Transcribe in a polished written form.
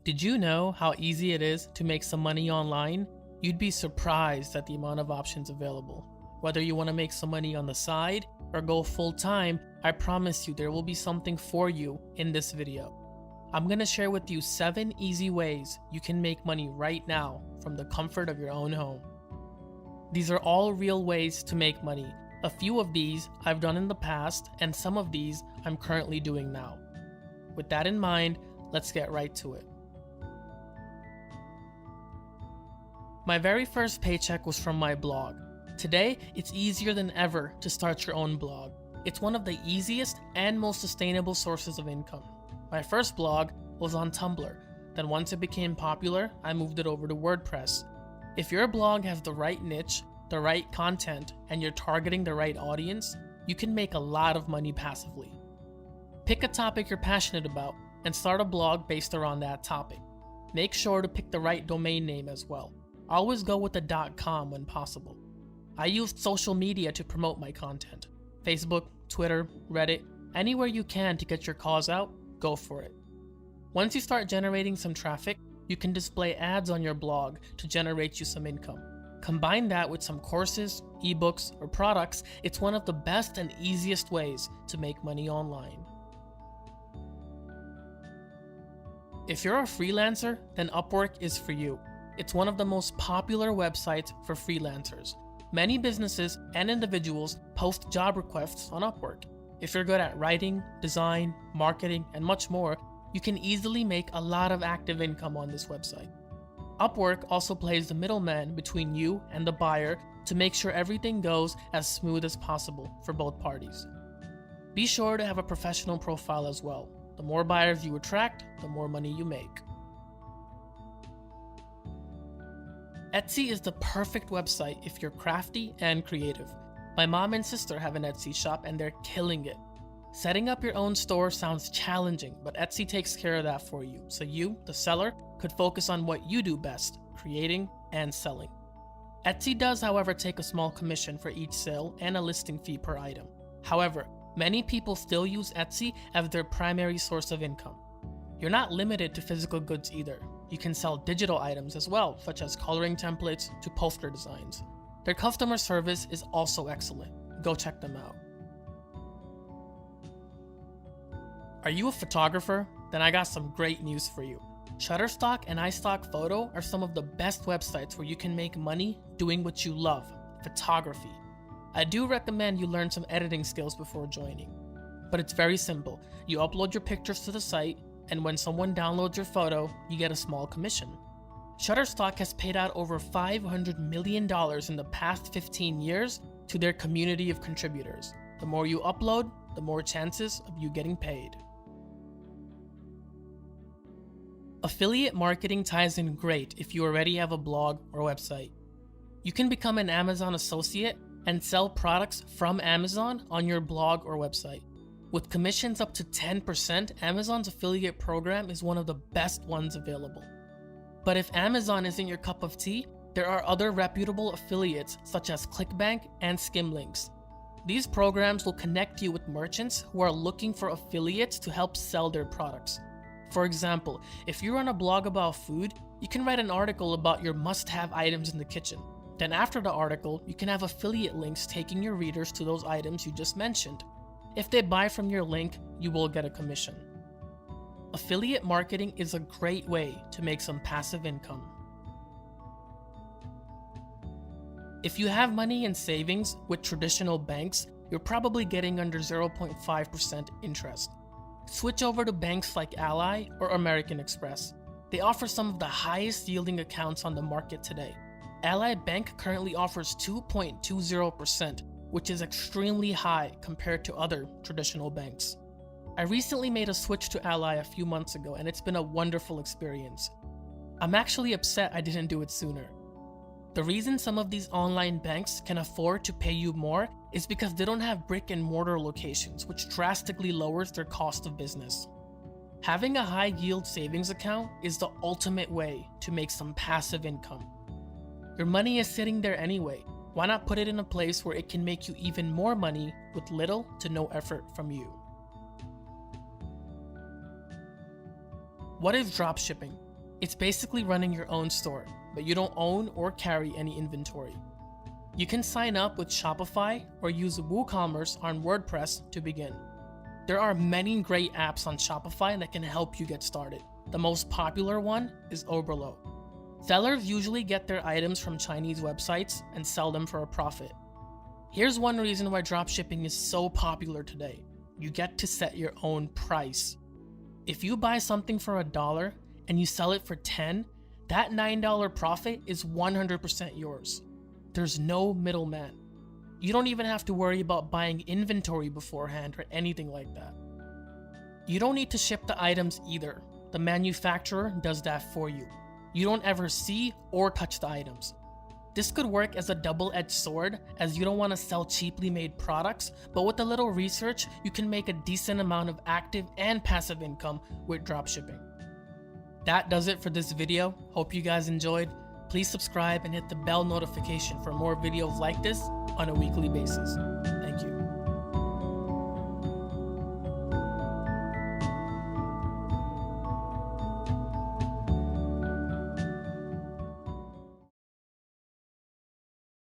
Did you know how easy it is to make some money online? You'd be surprised at the amount of options available. Whether you want to make some money on the side or go full time, I promise you there will be something for you in this video. I'm going to share with you 7 easy ways you can make money right now from the comfort of your own home. These are all real ways to make money. A few of these I've done in the past, and some of these I'm currently doing now. With that in mind, let's get right to it. My very first paycheck was from my blog. Today, it's easier than ever to start your own blog. It's one of the easiest and most sustainable sources of income. My first blog was on Tumblr. Then once it became popular, I moved it over to WordPress. If your blog has the right niche, the right content, and you're targeting the right audience, you can make a lot of money passively. Pick a topic you're passionate about and start a blog based around that topic. Make sure to pick the right domain name as well. Always go with the .com when possible. I used social media to promote my content. Facebook, Twitter, Reddit, anywhere you can to get your cause out, go for it. Once you start generating some traffic, you can display ads on your blog to generate you some income. Combine that with some courses, ebooks, or products, it's one of the best and easiest ways to make money online. If you're a freelancer, then Upwork is for you. It's one of the most popular websites for freelancers. Many businesses and individuals post job requests on Upwork. If you're good at writing, design, marketing, and much more, you can easily make a lot of active income on this website. Upwork also plays the middleman between you and the buyer to make sure everything goes as smooth as possible for both parties. Be sure to have a professional profile as well. The more buyers you attract, the more money you make. Etsy is the perfect website if you're crafty and creative. My mom and sister have an Etsy shop and they're killing it. Setting up your own store sounds challenging, but Etsy takes care of that for you, so you, the seller, could focus on what you do best, creating and selling. Etsy does, however, take a small commission for each sale and a listing fee per item. However, many people still use Etsy as their primary source of income. You're not limited to physical goods either. You can sell digital items as well, such as coloring templates to poster designs. Their customer service is also excellent. Go check them out. Are you a photographer? Then I got some great news for you. Shutterstock and iStock Photo are some of the best websites where you can make money doing what you love, photography. I do recommend you learn some editing skills before joining. But it's very simple. You upload your pictures to the site, and when someone downloads your photo, you get a small commission. Shutterstock has paid out over $500 million in the past 15 years to their community of contributors. The more you upload, the more chances of you getting paid. Affiliate marketing ties in great if you already have a blog or website. You can become an Amazon associate and sell products from Amazon on your blog or website. With commissions up to 10%, Amazon's affiliate program is one of the best ones available. But if Amazon isn't your cup of tea, there are other reputable affiliates such as ClickBank and Skimlinks. These programs will connect you with merchants who are looking for affiliates to help sell their products. For example, if you run a blog about food, you can write an article about your must-have items in the kitchen. Then after the article, you can have affiliate links taking your readers to those items you just mentioned. If they buy from your link, you will get a commission. Affiliate marketing is a great way to make some passive income. If you have money in savings with traditional banks, you're probably getting under 0.5% interest. Switch over to banks like Ally or American Express. They offer some of the highest yielding accounts on the market today. Ally Bank currently offers 2.20%, which is extremely high compared to other traditional banks. I recently made a switch to Ally a few months ago and it's been a wonderful experience. I'm actually upset I didn't do it sooner. The reason some of these online banks can afford to pay you more is because they don't have brick and mortar locations, which drastically lowers their cost of business. Having a HighYield Savings account is the ultimate way to make some passive income. Your money is sitting there anyway. Why not put it in a place where it can make you even more money with little to no effort from you? What is dropshipping? It's basically running your own store, but you don't own or carry any inventory. You can sign up with Shopify or use WooCommerce on WordPress to begin. There are many great apps on Shopify that can help you get started. The most popular one is Oberlo. Sellers usually get their items from Chinese websites and sell them for a profit. Here's one reason why dropshipping is so popular today. You get to set your own price. If you buy something for $1 and you sell it for $10, that $9 profit is 100% yours. There's no middleman. You don't even have to worry about buying inventory beforehand or anything like that. You don't need to ship the items either. The manufacturer does that for you. You don't ever see or touch the items. This could work as a double-edged sword, as you don't want to sell cheaply made products, but with a little research, you can make a decent amount of active and passive income with dropshipping. That does it for this video. Hope you guys enjoyed. Please subscribe and hit the bell notification for more videos like this on a weekly basis.